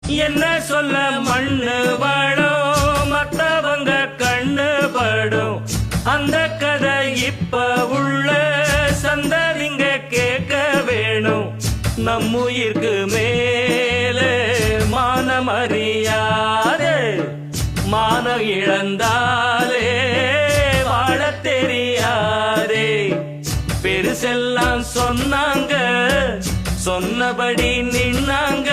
என்ன சொல்ல மண்ணு வாழும் மத்தவங்க கண்ணு படும் அந்த கதை இப்ப உள்ள சந்ததிங்க கேட்க வேணும். நம்முயிருக்கு மேலே மானம் அறியாதே, மானம் இழந்தாலே வாழ தெரியாதே. பெருசெல்லாம் சொன்னாங்க, சொன்னபடி நின்னாங்க.